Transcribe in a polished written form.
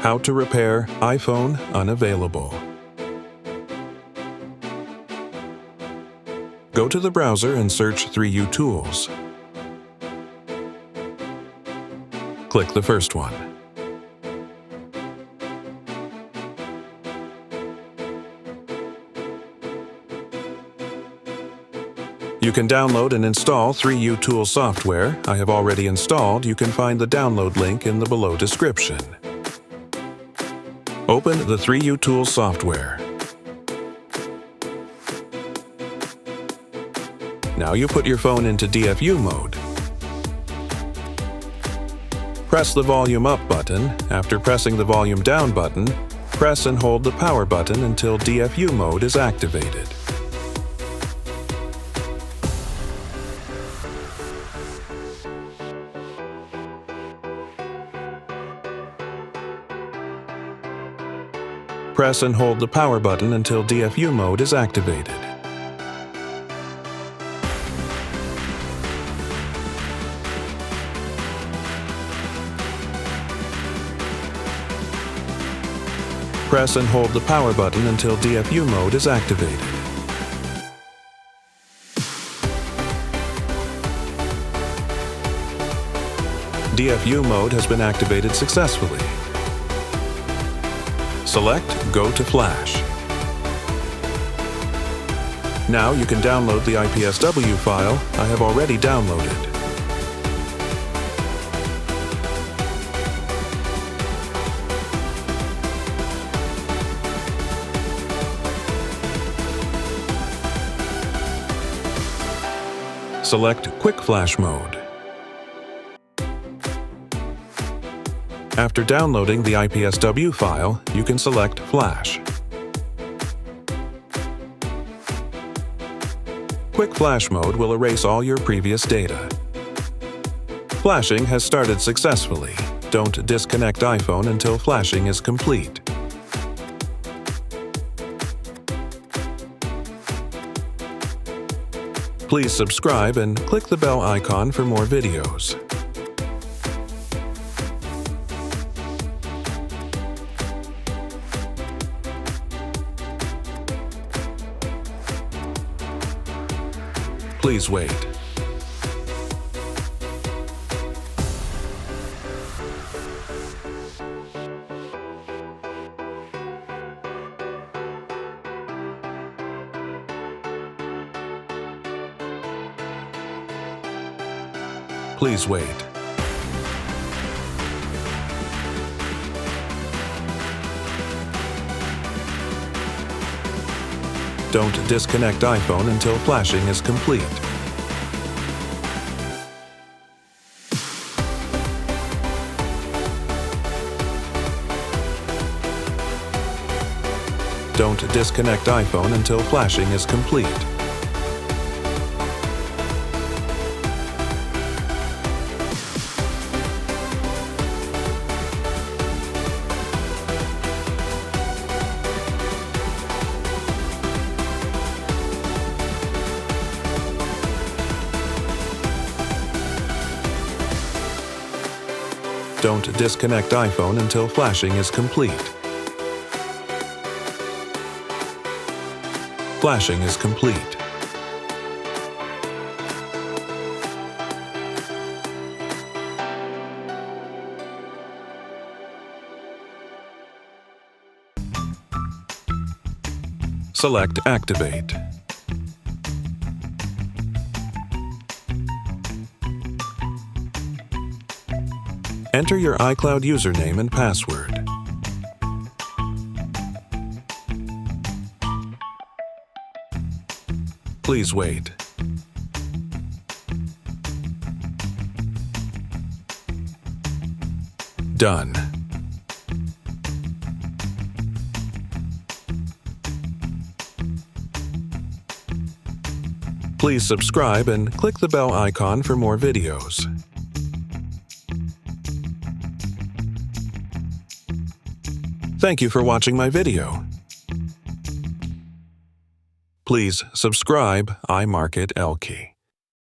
How to repair iPhone unavailable. Go to the browser and search 3U Tools. Click the first one. You can download and install 3U Tools software. I have already installed. You can find the download link in the below description. Open the 3U Tools software. Now you put your phone into DFU mode. Press the volume up button. After pressing the volume down button, press and hold the power button until DFU mode is activated. Press and hold the power button until DFU mode is activated. Press and hold the power button until DFU mode is activated. DFU mode has been activated successfully. Select Go to Flash. Now you can download the IPSW file I have already downloaded. Select Quick Flash mode. After downloading the IPSW file, you can select Flash. Quick Flash mode will erase all your previous data. Flashing has started successfully. Don't disconnect iPhone until flashing is complete. Please subscribe and click the bell icon for more videos. Please wait. Please wait. Don't disconnect iPhone until flashing is complete. Don't disconnect iPhone until flashing is complete. Don't disconnect iPhone until flashing is complete. Flashing is complete. Select Activate. Enter your iCloud username and password. Please wait. Done. Please subscribe and click the bell icon for more videos. Thank you for watching my video. Please subscribe. I Market Elke.